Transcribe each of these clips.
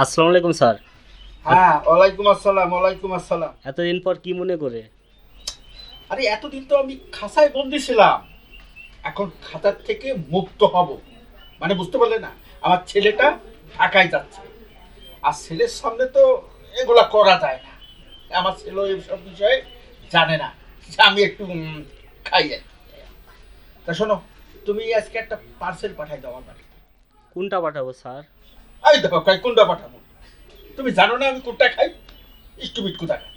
আসসালামু আলাইকুম স্যার। হ্যাঁ, ওয়ালাইকুম আসসালাম। ওয়ালাইকুম আসসালাম। এতদিন পর কি মনে করে? আরে এতদিন তো আমি খাঁচায় বন্দি ছিলাম, এখন খাঁচার থেকে মুক্ত হব, মানে বুঝতে পারলে না? আমার ছেলেটা ঢাকায় যাচ্ছে, আর ছেলের সামনে তো এগুলা করা যায় না। আমার ছেলে এইসব বিষয়ে জানে না যে আমি একটু খাই আর কি। তা শোনো, তুমি আজকে একটা পার্সেল পাঠাই দাও আমার বাড়িতে। কোনটা পাঠাবো স্যার? এই দেখো খাই, কোনটা পাঠাবো? তুমি জানো না আমি কোনটা খাই? স্টুপিড কোথা খাই।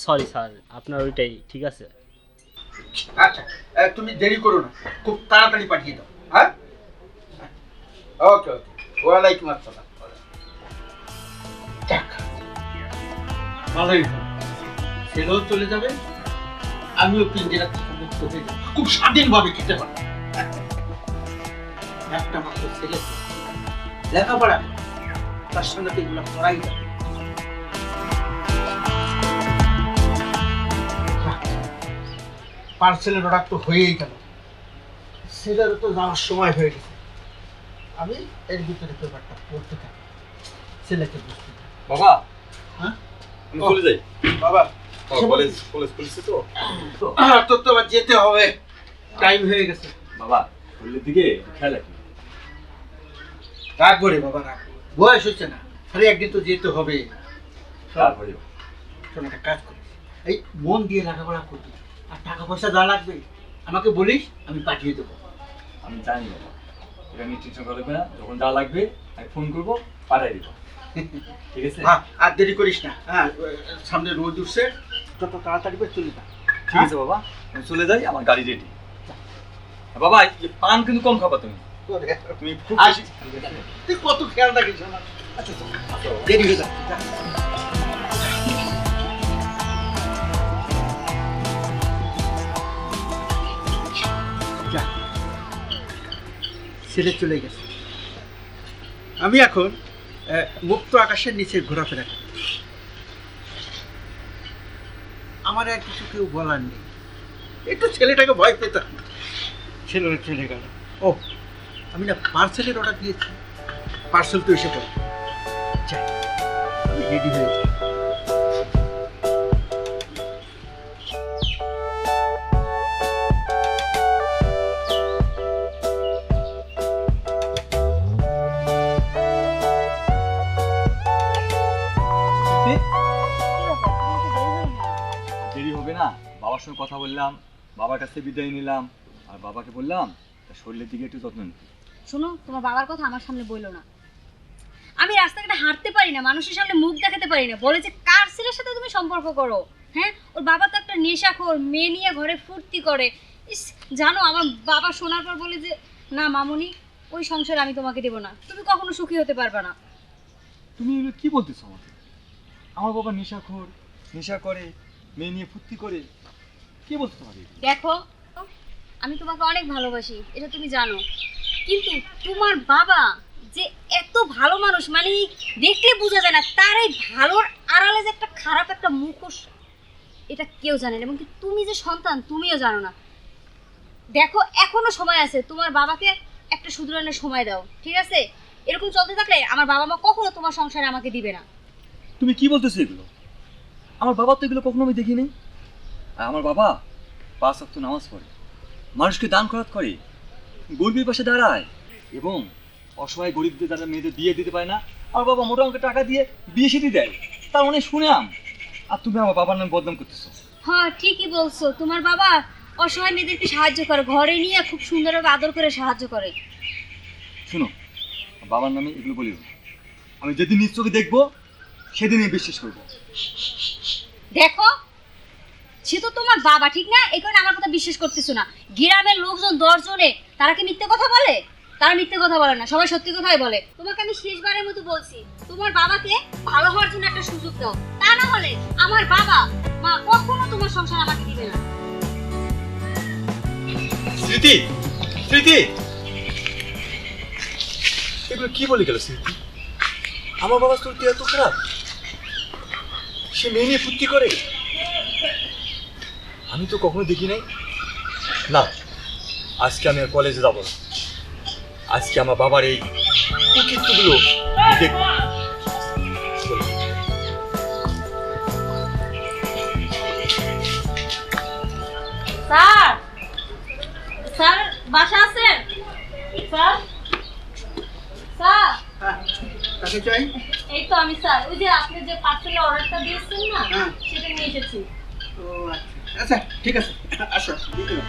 সরি স্যার, আপনার ওইটাই ঠিক আছে। আচ্ছা, তুমি দেরি করো না, খুব তাড়াতাড়ি পাঠিয়ে দাও। হ্যাঁ, ওকে ওকে। ওয়ালাইকুম আসসালাম। যাক, ভালোই হলো, ছেলেও চলে যাবে, আমিও পিঞ্জেরা থেকে মুক্ত হয়ে যাবো, খুব স্বাধীনভাবে খেতে পারবো। একটা মাত্র ছেলে, লেখাপড়া করে, তার সঙ্গে তো এগুলো করাই যাবে। পার্সেলের অর্ডার তো হয়েই গেল, ছেলেরও তো যাওয়ার সময় হয়ে গেছে। আমি এর ভিতরে পেপারটা পড়তে থাকি, ছেলেকে বুঝতে থাকি। বাবা, হ্যাঁ আমি চলে যাই। বাবা, কলেজ খুলছে তো। তোর তো আবার যেতে হবে, টাইম হয়ে গেছে। বাবা, কলেজের দিকে খেয়াল রাখি। রাখবো রে বাবা, রাখবো, বয়স হচ্ছে না, আরে একদিন তো যেতে হবে। তারপরে শোন, একটা কাজ করিস, এই মন দিয়ে লেখাপড়া করবি, আর টাকা পয়সা যা লাগবে আমাকে বলিস, আমি পাঠিয়ে দেবো। আমি জানি বাবা, এটা নিয়ে টেনশন করা লাগবে না। যখন যা লাগবে আমি ফোন করবো, পাঠাই দিব। ঠিক আছে? হ্যাঁ, আর দেরি করিস না। হ্যাঁ, সামনে রোদ উঠছে, যত তাড়াতাড়ি করে চলে যা। ঠিক আছে বাবা, আমি চলে যাই, আমার গাড়ি রেডি। বাবা, এই পান কিন্তু কম খাবা তুমি। তুমি খুব বেশি। তুই কত খেয়াল রাখিস আমার। আচ্ছা দেরি হয়ে যাচ্ছে, যা। যা, ছেলে চলে গেছে, আমি এখন মুক্ত আকাশের নিচে ঘোরাফেরা করি। আমার আর কিছু কেউ বলার নেই, একটু ছেলেটাকে ভয় পেতাম, ছেলেটা চলে গেল। ও, আমি না পার্সেলের অর্ডার দিয়েছি, পার্সেল তো এসে পড়ে। যাই, আমি রেডি হয়ে যাই। দেরি হবে না, বাবার সঙ্গে কথা বললাম, বাবার কাছে বিদায় নিলাম, আর বাবাকে বললাম তার শরীরের দিকে একটু যত্ন নিতে। শোনো, তোমার বাবার কথা আমার সামনে বললো না। আমি রাস্তাঘাটে হাঁটতে পারি না, মানুষের সামনে মুখ দেখাতে পারি না, বলে যে কার ছেলের সাথে তুমি সম্পর্ক করো। হ্যাঁ, ওর বাবা তো একটা নেশাখোর, মেয়ে নিয়ে ঘরে ফুর্তি করে। ইস, জানো আমার বাবা শোনার পর বলে যে না মামুনি, ওই সংসার আমি তোমাকে দেবো না, তুমি কখনো সুখী হতে পারবে না। তুমি এগুলো কি বলতেছো আমাকে? আমার বাবা নেশাখোর, নেশা করে, মেয়ে নিয়ে ফুর্তি করে, কি বলছো তোমাকে? দেখো, আমি তোমাকে অনেক ভালোবাসি, এটা তুমি জানো, কিন্তু তোমার বাবা যে এত ভালো মানুষ, মানে দেখলে বোঝা যায় না তার এই ভালোর আড়ালে যে একটা খারাপ একটা মুখোশ, এটা কেউ জানে না, এবং তুমি যে সন্তান তুমিও জানো না। দেখো, এখনো সময় আছে, তোমার বাবাকে একটা শুধরানোর সময় দাও, ঠিক আছে? এরকম চলতে থাকলে আমার বাবা মা কখনো তোমার সংসারে আমাকে দিবে না। তুমি কি বলতেছো এগুলো? আমার বাবা তো এগুলো কখনো আমি দেখিনি। আর আমার বাবা 5 ওয়াক্ত নামাজ পড়ে, মানুষকে দান খয়রাত করে, গরিবের পাশে দাঁড়ায়, এবং অসহায় গরিবদের যারা মেয়েদের বিয়ে দিতে পারে না, আমার বাবা মোটা অঙ্কের টাকা দিয়ে বিয়ে সেটি দেয়। তার অনেক শুনাম। আর তুমি আমার বাবার নামে বদনাম করতেছো। হ্যাঁ, ঠিকই বলছো, তোমার বাবা অসহায় মেয়েদেরকে সাহায্য করে, ঘরে নিয়ে খুব সুন্দরভাবে আদর করে সাহায্য করে। শুনো, বাবার নামে এগুলো বলিও না। আমি যেদিন নিজ চোখে দেখবো সেদিনই বিশ্বাস করবো। দেখো, সে তো তোমার বাবা, ঠিক না? এই কারণে আমার কথা বিশ্বাস করতেছো না। গ্রামের লোকজন 10 জনে তারা কি মিথ্যে কথা বলে? তারা মিথ্যে কথা বলে না, সবাই সত্যি কথাই বলে। তোমাকে আমি শেষবারের মতো বলছি, তোমার বাবাকে ভালো হওয়ার জন্য একটা সুযোগ দাও, তা না হলে আমার বাবা মা কখনো তোমার সংসার আমাকে দিবে না। স্মৃতি, স্মৃতি, এগুলো কি বলে গেল স্মৃতি? আমার বাবা তোর কি এত খারাপ? সে মেয়ে নিয়ে ফুর্তি করে? আমি তো কখনো দেখি নাই। না, আজকে আমি আর কলেজে যাবো না। আজকে আমার বাবার এই কুকীর্তিগুলো দেখব। স্যার, স্যার বাসা আছেন? স্যার, স্যার, হ্যাঁ, কাকে চাই? এই তো আমি স্যার, ওই যে আপনি যে পার্সেলের অর্ডারটা দিয়েছেন না, হ্যাঁ। সেটা নিয়ে এসেছি। ও আচ্ছা, ঠিক আছে, আসো ভিতরে।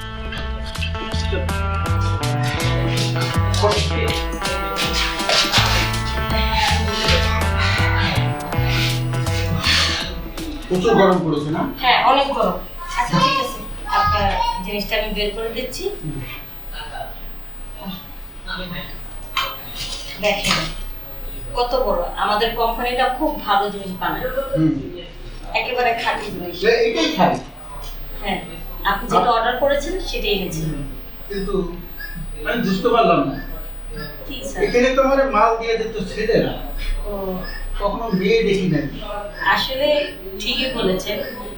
প্রচুর গরম পড়েছে না? হ্যাঁ, অনেক গরম। আচ্ছা ঠিক আছে, আপনার জিনিসটা আমি বের করে দিচ্ছি। দেখেন কত বড়, আমাদের কোম্পানিটা খুব ভালো জিনিস বানায়, একেবারে খাঁটি জিনিস। এটাই খাই, হ্যাঁ, আপনি যেটা অর্ডার করেছেন সেটাই এনেছেন। কিন্তু আমি বুঝতে পারলাম না, কি স্যার? এখানে তো আমার মাল দিয়ে যেত ছেলেরা, ও, কখনো মেয়ে দেখি নাই। আসলে ঠিকই বলেছেন,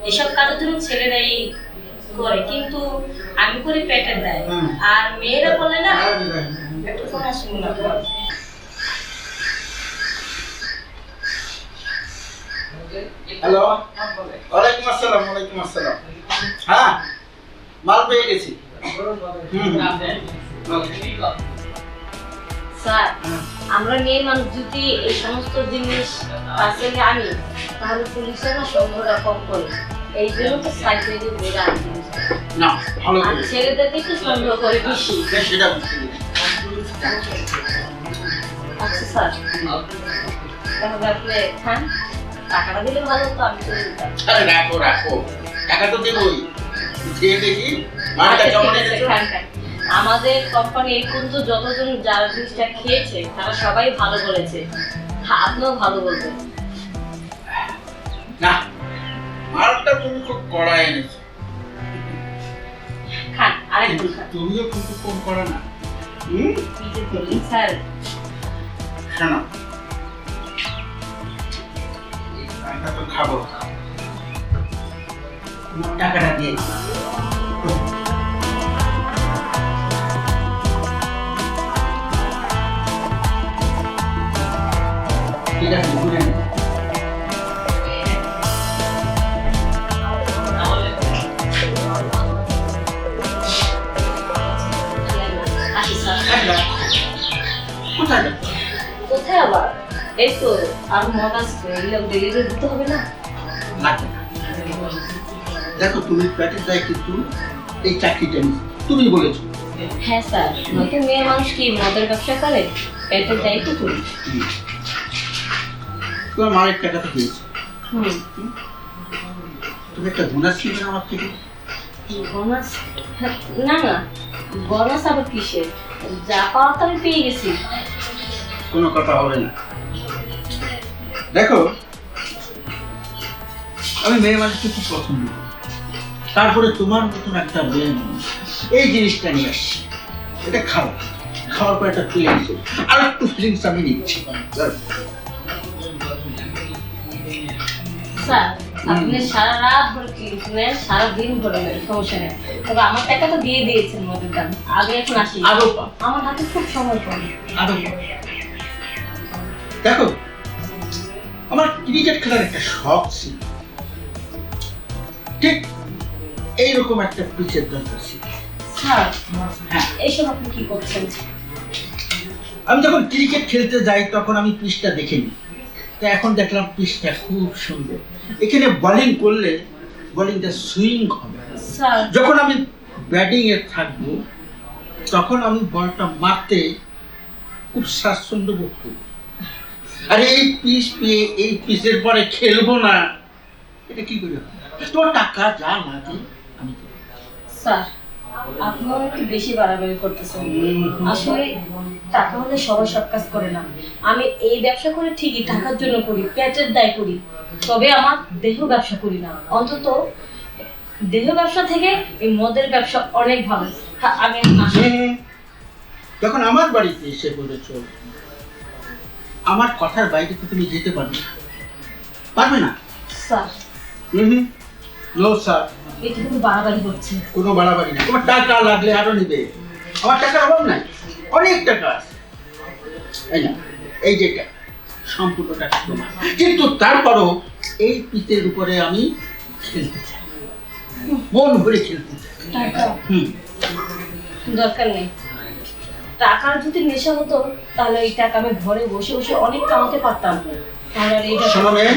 এসব কাজের জন্য ছেলেরাই করে, কিন্তু আমি করি পেটের দায়, আর মেয়েরা বলে না। একটা ফোন আসে মনে হয়। হ্যালো, ওয়ালাইকুম আসসালাম। ওয়ালাইকুম আসসালাম। হ্যাঁ, মাল পেয়ে গেছি। স্যার, আমরা মেয়ে মানুষ যদি এই সমস্ত জিনিস পার্সেলে আনি, তাহলে পুলিশের না সন্দেহটা কম করে, এই জন্য তো সাইকেলে বেড়ে আনি জিনিসটা। না, ভালো আর করে ছেলেদেরকে একটু সন্দেহ করে বেশি। সেটা বুঝতে পেরেছি। আচ্ছা স্যার, তাহলে আপনি খান, টাকাটা দিলে ভালো হতো, আমি চলে যেতাম। আরে রাখো রাখো, টাকা তো দেবই। খেয়ে দেখি মালটা আচ্ছা, কেমন ঠিক আছে, এনেছো। খান খান। আমাদের কোম্পানি এই পর্যন্ত যতজন যারা জিনিসটা খেয়েছে তারা সবাই ভালো বলেছে, আপনিও ভালো বলবেন। না, মালটা তুমি খুব কড়া এনেছো। খান, আরেকটু খান। তুমিও কিন্তু কম করা না। কি যে বললেন স্যার। শোনো, এটা তো খাবো, তোমার টাকাটা দিয়ে দিই। ঠিক আছে, ঘুরে নিই। আসি স্যার। কোথায় যাচ্ছ? কোথায় আবার? এই তো আর মত আসছে, এগুলো ডেলিভারি দিতে হবে না? লাগবে না। দেখো, তুমি প্যাকেট দেয় কিন্তু এই চাকরিটা নিচ্ছ, তুমি বলেছো। হ্যাঁ স্যার, নয়তো মেয়ে মানুষ কি মদের ব্যবসা করে? পেটের দায়িত্ব তুমি। তোমার মায়ের টাকা তো পেয়েছো, হুম, তুমি একটা বোনাস নিবে আমার থেকে। বোনাস? না না, বোনাস আবার কিসের? যা পাওয়ার তো আমি পেয়ে গেছি। কোনো কথা হবে না। দেখো, আমি মেয়ে মানুষকে খুব পছন্দ করি, তারপরে তোমার মতন একটা মেয়ে মানুষ এই জিনিসটা নিয়ে আসছে, এটা খাও, খাওয়ার পর একটা ফিলিংস, আর একটু ফিলিংস আমি নিচ্ছি। স্যার, আপনি সারা রাত ধরে ক্লিনিক নেন, সারা দিন ধরে নেন, সমস্যা নেই। তবে আমার টাকা তো দিয়ে দিয়েছেন মদের দাম, আগে এখন আসি। আরো পাও, আমার হাতে খুব সময় কম। আরো পাও। দেখো, আমার ক্রিকেট খেলার একটা শখ ছিল, ঠিক এইরকম একটা পিচের দরকার ছিল। স্যার, হ্যাঁ, এইসব আপনি কি করছেন? আমি যখন ক্রিকেট খেলতে যাই তখন আমি পিচটা দেখিনি, তা এখন দেখলাম পিচটা খুব সুন্দর, এখানে বোলিং করলে বোলিংটা সুইং হবে। স্যার, যখন আমি ব্যাটিং এ থাকবো তখন আমি বলটা মারতে খুব স্বাচ্ছন্দ্য বোধ করব। আর এই পিচ পেয়ে এই পিচের পরে খেলবো না, এটা কি করে হবে? তোর টাকা যা লাগে আমি দেব। স্যার, আপনারা একটু বেশি বাড়াবাড়ি করতেছেন। আসলে টাকা হলে সবাই সব কাজ করে না। আমি এই ব্যবসা করে ঠিকই টাকার জন্য করি, পেটের দায় করি, তবে আমার দেহ ব্যবসা করি না। অন্তত দেহ ব্যবসা থেকে এই মদের ব্যবসা অনেক ভালো। হ্যাঁ, আমি যখন আমার বাড়িতে এসে বলেছ, আমার কথার বাইরে তো তুমি যেতে পারবে না। স্যার, নো স্যার, এটা কিন্তু বাড়াবাড়ি হচ্ছে। কোনো বাড়াবাড়ি না। তোমার টাকা লাগলে আরো নিবে, আমার টাকার অভাব নাই, অনেক টাকা আছে। এই না, এই যেটা সম্পূর্ণ টাকা তোমার, কিন্তু তারপরও এই পিসের উপরে আমি খেলতে চাই, মন ভরে খেলতে চাই। টাকা দরকার নেই। টাকার যদি নেশা হতো তাহলে এই টাকা আমি ঘরে বসে বসে অনেক কামাতে পারতাম। তাহলে আর এইটা শোনো মেয়ে,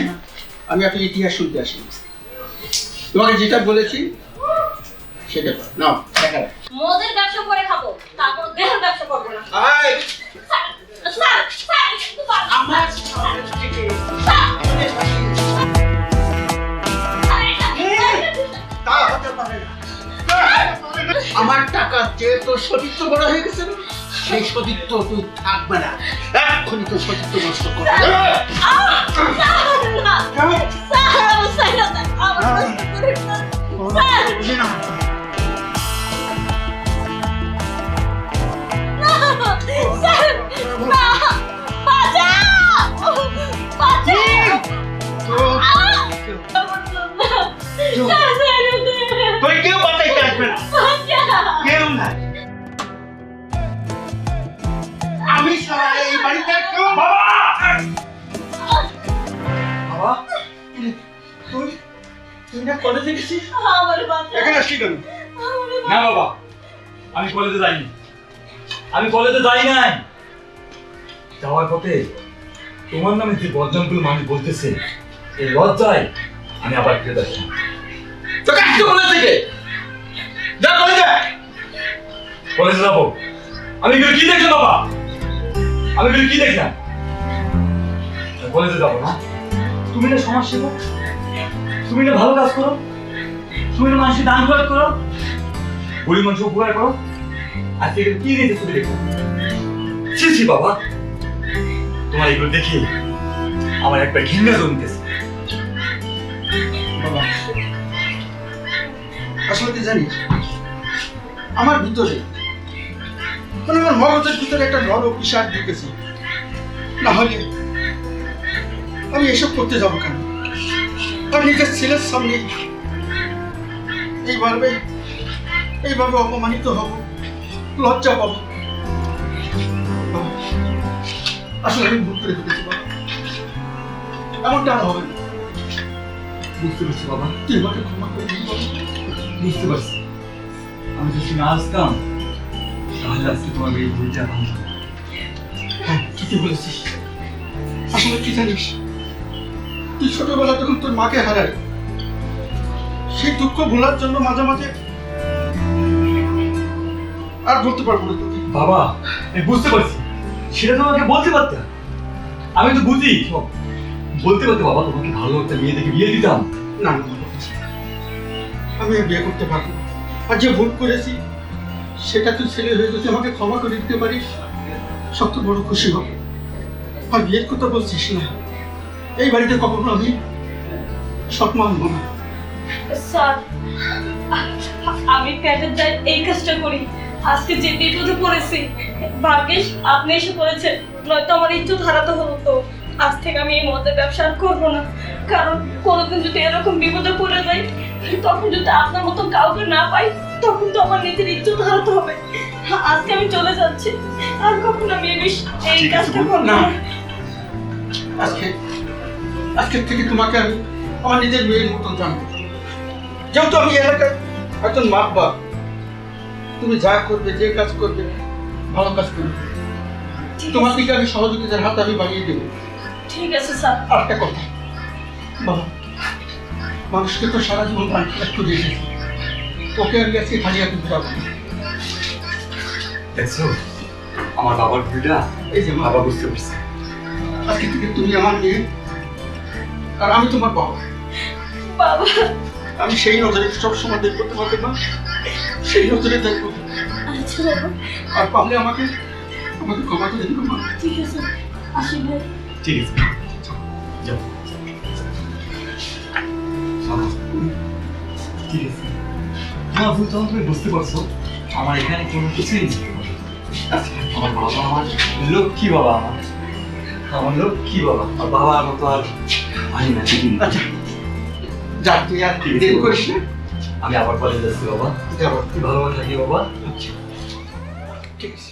আমি আপনার ইতিহাস শুনতে আসি, তোমাকে যেটা বলেছি সেটা করো। নাও টাকা রাখো। মদের ব্যবসা করে খাবো, তারপর দেহের ব্যবসা করবো না। আয়, স্যার, স্যার, স্যার, একটু পারবো। আমার তা হতে পারে না। আমার টাকা চেয়ে তোর সতীত্ব বড় হয়ে গেছে না, সেই সতীত্ব তুই থাকবে না, এক্ষুনি তোর সতীত্ব নষ্ট করবে। তুই কেউ বাঁচাইতে আসবে না, কেউ না। আমি সারা এই বাড়িতে কেউ। বাবা, বাবা, তুই তুই না কলেজে গেছিস, এখানে আসলি কেন? না বাবা, আমি কলেজে যাইনি। আমি কলেজে যাই নাই। যাওয়ার পথে তোমার নামে যে বদনামগুলো মানুষ বলতেছে, এই লজ্জায় আমি আবার ফিরে যাচ্ছি। তোকে আসতে বলেছে কে? যা কলেজে। কলেজে যাবো? আমি এগুলো কি দেখলাম বাবা? আমি এগুলো কি দেখলাম? কলেজে যাবো না? তুমি না সমাজ সেবক, তুমি না ভালো কাজ করো, তুমি না মানুষকে দান খরচ করো, গরিব মানুষ উপকার করো। আজকে এগুলো কি দিয়েছে তুমি দেখো? ছি ছি বাবা, তোমার এগুলো দেখি আমার একবার ঘৃণা জমতেছে। বাবা, আসলে তুই জানিস, আমার ভিতরে মানে আমার মগজের ভিতরে একটা নর পিসার ঢুকেছে। না হলে আমি এসব করতে যাবো কেন? আমি নিজের ছেলের সামনে এইভাবে অপমানিত হব, লজ্জা পাবো। বাবা, আসলে আমি ভুল করে ফেলেছি বাবা, এমনটা আর হবে না। বুঝতে পারছি বাবা, তুই আমাকে ক্ষমা করে দিবি বাবা। বুঝতে পারছি। আমি যদি না আসতাম তাহলে আজকে তোমার এই ভুলটা ভাঙতাম। হ্যাঁ, ঠিকই বলেছিস। আসলে কি জানিস, তুই ছোটবেলা যখন তোর মাকে হারাই, সেই দুঃখ ভোলার জন্য মাঝে মাঝে আর বলতে পারবো না তোকে। বাবা, আমি বুঝতে পারছি, সেটা তোমাকে বলতে পারতাম। আমি তো বুঝি সব, বলতে পারতে বাবা তোমাকে ভালো একটা মেয়ে দেখে বিয়ে দিতাম। না না বাবা, আমি আর বিয়ে করতে পারবো না। আর যে ভুল করেছি সেটা তুই ছেলে হয়ে যদি আমাকে ক্ষমা করে দিতে পারিস, সবচেয়ে বড় খুশি হব। আর বিয়ের কথা বলছিস না, এই বাড়িতে কখনো আমি সৎ মানবো না। স্যার, আমি পেটের দায় এই কাজটা করি। আজকে যে বিপদে পড়েছি, ভাগ্যিস আপনি এসে পড়েছেন, নয়তো আমার ইজ্জত হারাতে হতো। আজ থেকে আমি এই মদের ব্যবসা আর করবো না, কারণ কোনোদিন যদি এরকম বিপদে পড়ে যাই, তখন যদি আপনার মতো কাউকে না পাই, তখন তো আমার নিজের ইজ্জত হারাতে হবে। আজকে আমি চলে যাচ্ছি, আর কখনো আমি এই কাজটা করবো না। আজকে থেকে তোমাকে আমি আমার নিজের মেয়ের মতন জানবো। যেহেতু আমি এলাকায় একজন মা বাপ, তুমি যা করবে, যে কাজ করবে, ভালো কাজ করবে, তোমার দিকে আমি সহযোগিতার হাত আমি বাড়িয়ে দেবো। ঠিক আছে স্যার। আর একটা কথা বাবা, মানুষকে তো সারা জীবন একটু দিয়েছি, ওকে আমি আজকে খালি হাতে ফেরাবো না। দেখছো আমার বাবার ভুলটা? এই যে বাবা বুঝতে পারছে। আজকে থেকে তুমি আমার মেয়ে আর আমি তোমার বাবা। বাবা, আমি সেই নজরে সবসময় দেখবো তোমাকে, মা সেই নজরে দেখবো। আচ্ছা বাবা, আর পারলে আমাকে আমাকে ক্ষমা করে দিও মা। ঠিক আছে, আসি ভাই। ঠিক আছে, যাও। ঠিক আছে তোমার ভুল তখন তুমি বুঝতে পারছো আমার এখানে কোনো কিছুই নেই। আমার বাবা আমার লক্ষ্মী বাবা, আমার লক্ষ্মী বাবা, আর বাবার মতো আর ভাই না। আচ্ছা যা, তুই আর দেরি করিস না। আমি আবার কলেজে যাচ্ছি বাবা, যাবো। তুই ভালোভাবে থাকি বাবা। ঠিক আছে।